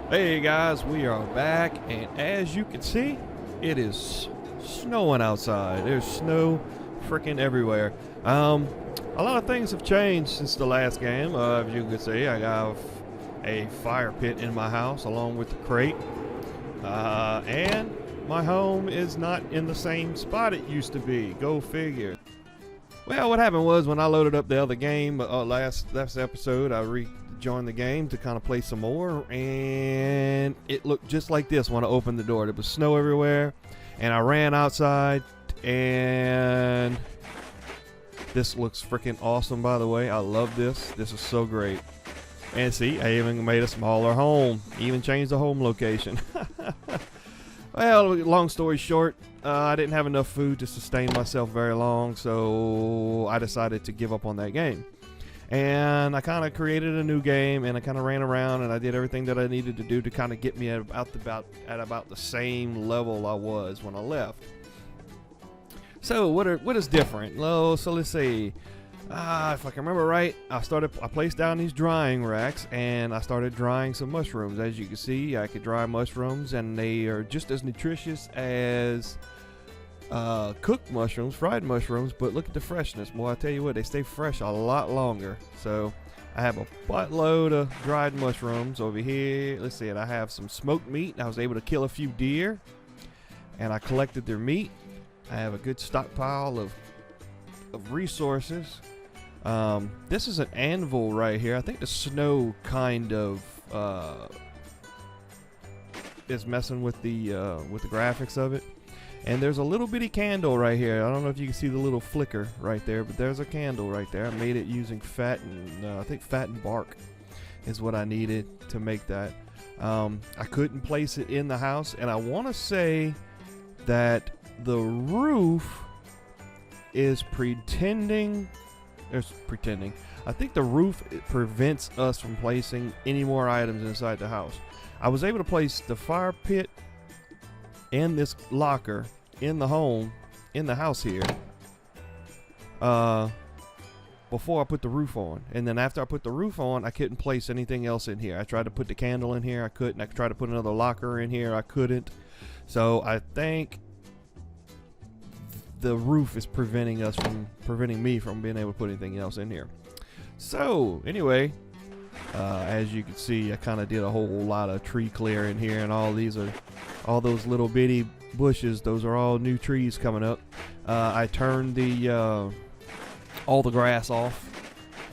Hey guys, we are back, and as you can see, it is snowing outside. There's snow freaking everywhere. A lot of things have changed since the last game. As you can see, I have a fire pit in my house along with the crate, and my home is not in the same spot it used to be. Go figure. Well, what happened was when I loaded up the other game last episode, I rejoined the game to kind of play some more, and it looked just like this when I opened the door. There was snow everywhere, and I ran outside, and this looks freaking awesome, by the way. I love this. This is so great. And see, I even made a smaller home, even changed the home location. Well, long story short, I didn't have enough food to sustain myself very long, so I decided to give up on that game. And I kind of created a new game, and I kind of ran around, and I did everything that I needed to do to kind of get me at about the same level I was when I left. So what is different? Well, so let's see. If I can remember right, I placed down these drying racks, and I started drying some mushrooms. As you can see, I could dry mushrooms, and they are just as nutritious as cooked mushrooms, fried mushrooms, but look at the freshness. Boy, I tell you what, they stay fresh a lot longer. So I have a buttload of dried mushrooms over here. Let's see it. I have some smoked meat. I was able to kill a few deer, and I collected their meat. I have a good stockpile of resources. This is an anvil right here. I think the snow kind of is messing with the graphics of it. And there's a little bitty candle right here. I don't know if you can see the little flicker right there, but there's a candle right there. I made it using fat and I think fat and bark is what I needed to make that. I couldn't place it in the house, and I want to say that the roof is pretending. I think the roof prevents us from placing any more items inside the house. I was able to place the fire pit and this locker in the house here, before I put the roof on. And then after I put the roof on, I couldn't place anything else in here. I tried to put the candle in here, I couldn't. I tried to put another locker in here, I couldn't. So I think the roof is preventing me from being able to put anything else in here. So anyway, as you can see, I kind of did a whole lot of tree clearing here, and all those little bitty bushes. Those are all new trees coming up. I turned all the grass off.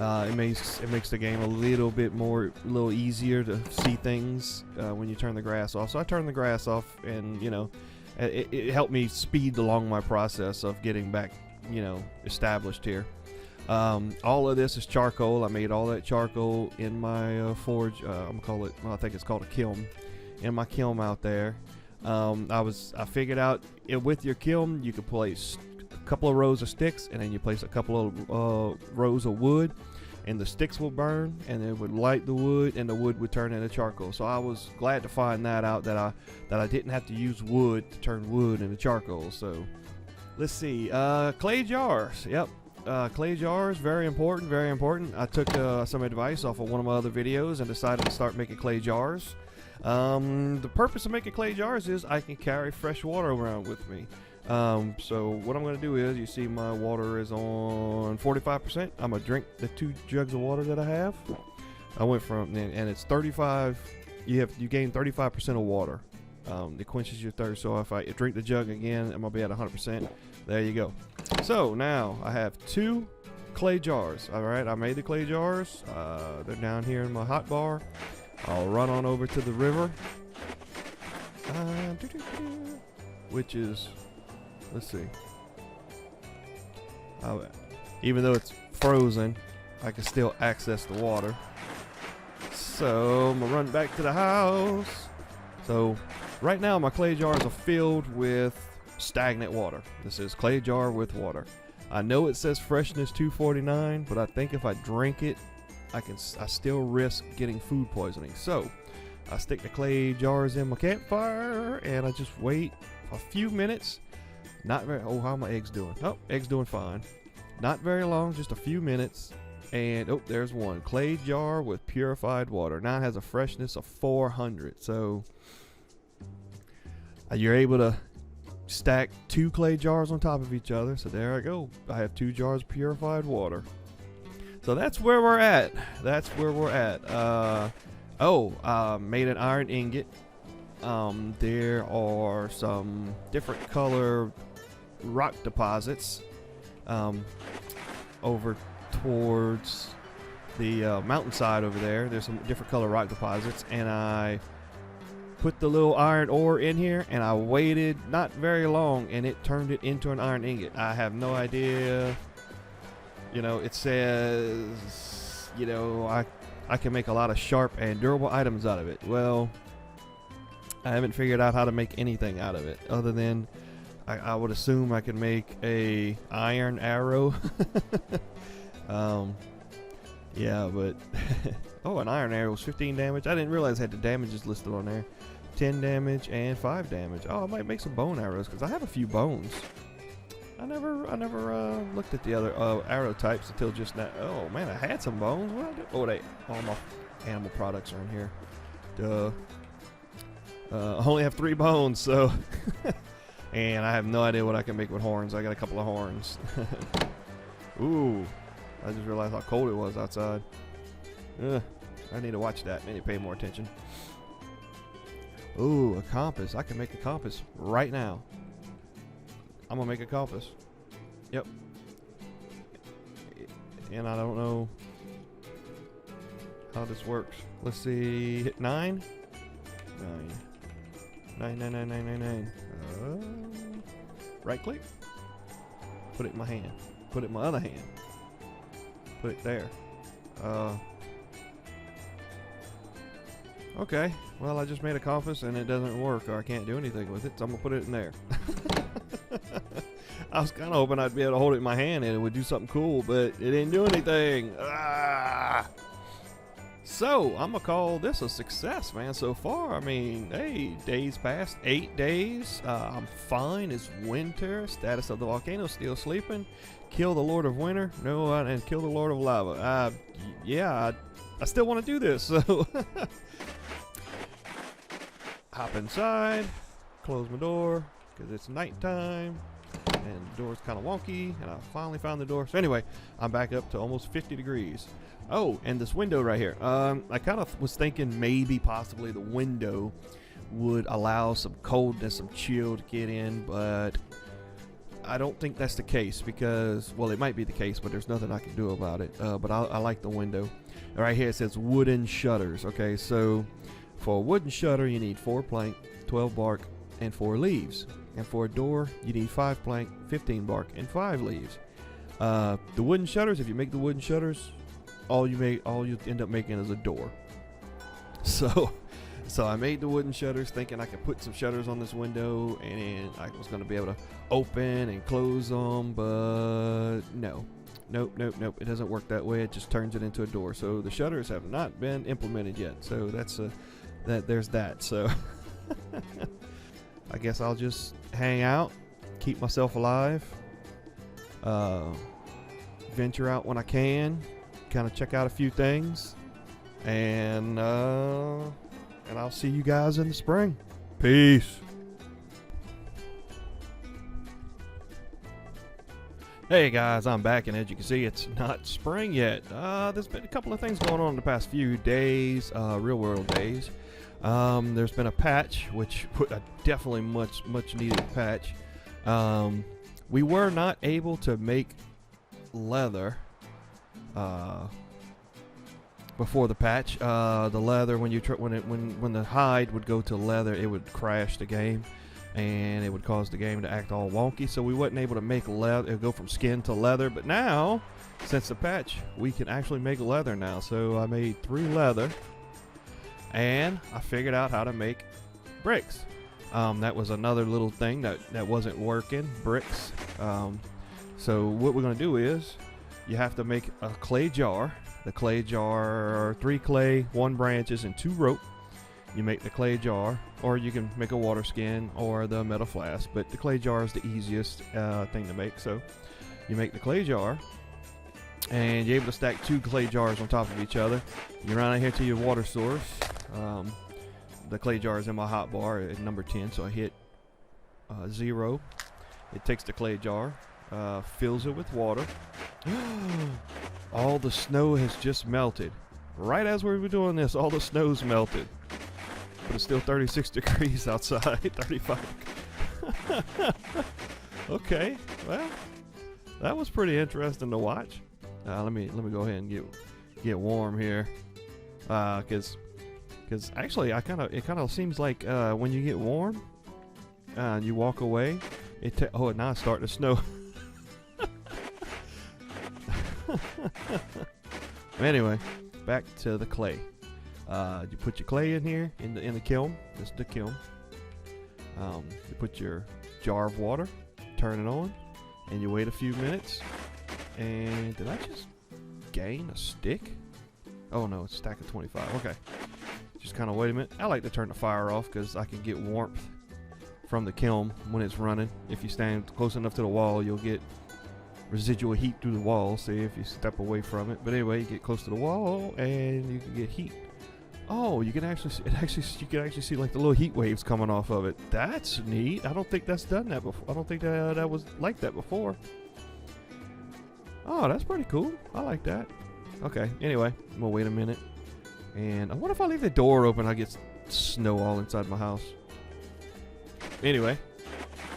It makes the game a little easier to see things when you turn the grass off. So I turned the grass off, and it helped me speed along my process of getting back, established here. All of this is charcoal. I made all that charcoal in my forge. I think it's called a kiln. In my kiln out there. I figured out with your kiln you could place a couple of rows of sticks, and then you place a couple of rows of wood, and the sticks will burn, and it would light the wood, and the wood would turn into charcoal. So I was glad to find that out, that I didn't have to use wood to turn wood into charcoal. So let's see, clay jars. Yep, clay jars, very important, very important. I took some advice off of one of my other videos and decided to start making clay jars. The purpose of making clay jars is I can carry fresh water around with me. So what I'm going to do is, you see my water is on 45%. I'm going to drink the 2 jugs of water that I have. I went from, and it's 35, you gain 35% of water. It quenches your thirst. So if I drink the jug again, I'm going to be at 100%. There you go. So now I have 2 clay jars. Alright, I made the clay jars. They're down here in my hot bar. I'll run on over to the river, which is, let's see, even though it's frozen, I can still access the water. So I'm gonna run back to the house. So right now my clay jars are filled with stagnant water. This is clay jar with water. I know it says freshness 249, but I think if I drink it, I still risk getting food poisoning. So I stick the clay jars in my campfire, and I just wait a few minutes. Not very. Oh, how are my eggs doing? Oh, eggs doing fine. Not very long, just a few minutes. And oh, there's one clay jar with purified water. Now it has a freshness of 400. So you're able to stack 2 clay jars on top of each other. So there I go. I have 2 jars of purified water. So that's where we're at. That's where we're at. Made an iron ingot. There are some different color rock deposits over towards the mountainside over there. There's some different color rock deposits, and I put the little iron ore in here, and I waited not very long, and it turned it into an iron ingot. I have no idea. It says, I can make a lot of sharp and durable items out of it. Well, I haven't figured out how to make anything out of it other than I would assume I can make a iron arrow. Yeah, but an iron arrow is 15 damage. I didn't realize I had the damages listed on there. 10 damage and 5 damage. Oh, I might make some bone arrows because I have a few bones. I never looked at the other arrow types until just now. Oh man, I had some bones. What I do? Oh, all my animal products are in here. Duh. I only have 3 bones, so and I have no idea what I can make with horns. I got a couple of horns. Ooh, I just realized how cold it was outside. I need to watch that. I need to pay more attention. Ooh, a compass. I can make a compass right now. I'm gonna make a compass. Yep. And I don't know how this works. Let's see. Hit 9. 9. Right click. Put it in my hand. Put it in my other hand. Put it there. Okay. Well, I just made a compass and it doesn't work, or I can't do anything with it, so I'm gonna put it in there. I was kind of hoping I'd be able to hold it in my hand and it would do something cool, but it didn't do anything. So, I'm going to call this a success, man, so far. I mean, hey, days passed. 8 days. I'm fine. It's winter. Status of the volcano still sleeping. Kill the Lord of Winter. No, and kill the Lord of Lava. I still want to do this, so. Hop inside. Close my door because it's nighttime. And the door's kind of wonky, and I finally found the door. So anyway, I'm back up to almost 50 degrees. Oh, and this window right here. I kind of was thinking maybe possibly the window would allow some coldness, some chill to get in, but I don't think that's the case because, well, it might be the case, but there's nothing I can do about it. But I like the window. Right here it says wooden shutters. Okay, so for a wooden shutter, you need 4 plank, 12 bark, and 4 leaves. And for a door, you need 5 plank, 15 bark, and 5 leaves. The wooden shutters, if you make the wooden shutters, all you end up making is a door. So I made the wooden shutters thinking I could put some shutters on this window and I was going to be able to open and close them, but no. Nope. It doesn't work that way. It just turns it into a door. So the shutters have not been implemented yet. So there's that. So I guess I'll just hang out, keep myself alive, venture out when I can, kind of check out a few things, and I'll see you guys in the spring. Peace. Hey guys, I'm back, and as you can see, it's not spring yet. There's been a couple of things going on in the past few days, real world days. There's been a patch, which definitely much needed patch. We were not able to make leather before the patch. The leather, when the hide would go to leather, it would crash the game, and it would cause the game to act all wonky. So we wasn't able to make leather. It would go from skin to leather. But now, since the patch, we can actually make leather now. So I made 3 leather. And I figured out how to make bricks. That was another little thing that wasn't working, bricks. So what we're going to do is you have to make a clay jar. The clay jar, 3 clay, 1 branches, and 2 rope. You make the clay jar, or you can make a water skin or the metal flask, but the clay jar is the easiest thing to make. So you make the clay jar, And you're able to stack 2 clay jars on top of each other. You run out here to your water source. The clay jar is in my hotbar at number 10, so I hit 0. It takes the clay jar, fills it with water. All the snow has just melted. Right as we were doing this, all the snow's melted. But it's still 36 degrees outside, 35. Okay, well, that was pretty interesting to watch. Let me go ahead and get warm here, because actually it kind of seems like when you get warm and you walk away, now it's starting to snow. Anyway, back to the clay. You put your clay in here in the kiln. This is the kiln. You put your jar of water, turn it on, and you wait a few minutes. And did I just gain a stick? Oh no, it's a stack of 25. Okay. Just kind of wait a minute. I like to turn the fire off because I can get warmth from the kiln when it's running. If you stand close enough to the wall, you'll get residual heat through the wall. See if you step away from it. But anyway, you get close to the wall and you can get heat. Oh, you can actually see like the little heat waves coming off of it. That's neat. I don't think that's done that before. I don't think that was like that before. Oh, that's pretty cool. I like that. Okay, anyway, I'm gonna wait a minute. And what if I leave the door open? I get snow all inside my house. Anyway,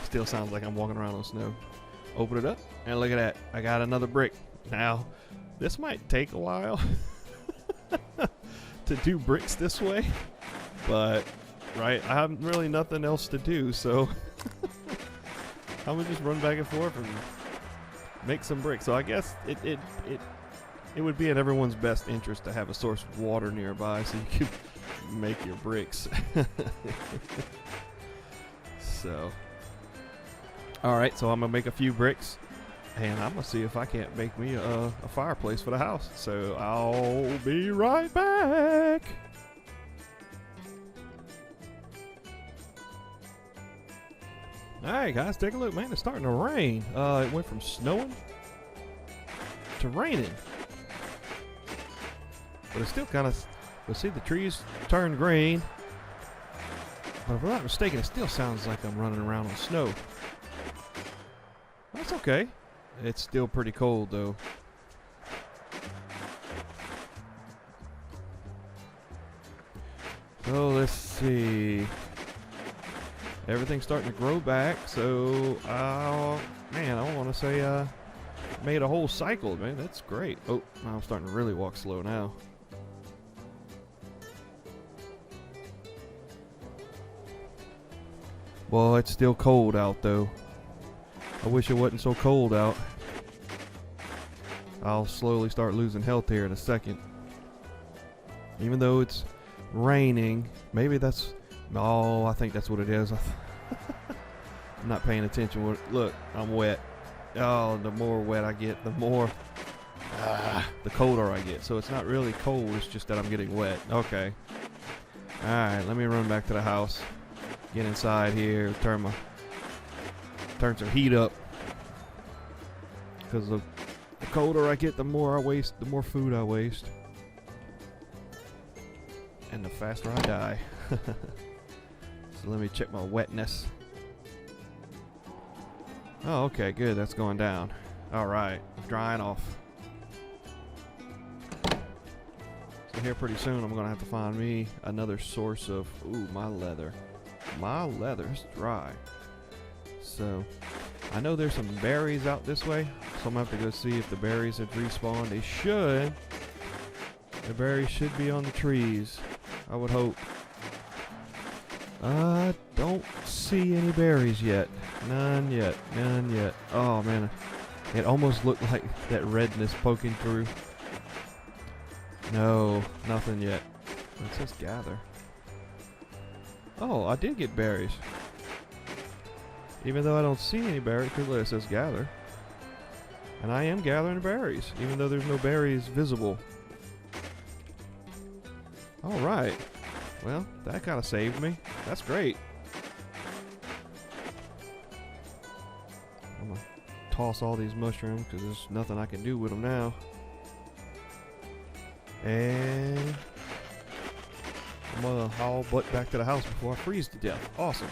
still sounds like I'm walking around on snow. Open it up, and look at that. I got another brick. Now, this might take a while to do bricks this way, but, right, I have really nothing else to do, so I'm gonna just run back and forth and make some bricks. So I guess it would be in everyone's best interest to have a source of water nearby so you can make your bricks. So, alright, so I'm gonna make a few bricks and I'm gonna see if I can't make me a fireplace for the house. So I'll be right back. Alright guys, take a look, man. It's starting to rain. It went from snowing to raining. But it's still kind of, you'll see the trees turn green. But if I'm not mistaken, it still sounds like I'm running around on snow. That's okay. It's still pretty cold though. So let's see. Everything's starting to grow back, so man, I want to say made a whole cycle, man. That's great. Oh, I'm starting to really walk slow now. Well, it's still cold out though. I wish it wasn't so cold out. I'll slowly start losing health here in a second. Even though it's raining, maybe that's, oh, I think that's what it is. I'm not paying attention. Look, I'm wet. Oh, the more wet I get, the more, the colder I get. So it's not really cold, it's just that I'm getting wet. Okay. Alright, let me run back to the house. Get inside here, turn some heat up. Because the colder I get, the more I waste, the more food I waste. And the faster I die. So let me check my wetness. Oh, okay, good. That's going down. Alright, drying off. So here pretty soon I'm going to have to find me another source of... Ooh, my leather. My leather's dry. So, I know there's some berries out this way. So I'm going to have to go see if the berries have respawned. They should. The berries should be on the trees. I would hope. I don't see any berries yet. None yet. None yet. Oh, man. It almost looked like that redness poking through. No, nothing yet. It says gather. Oh, I did get berries. Even though I don't see any berries, because it says gather. And I am gathering berries, even though there's no berries visible. Alright. Well, that kind of saved me. That's great. I'm going to toss all these mushrooms because there's nothing I can do with them now. And I'm gonna haul butt back to the house before I freeze to death. Awesome.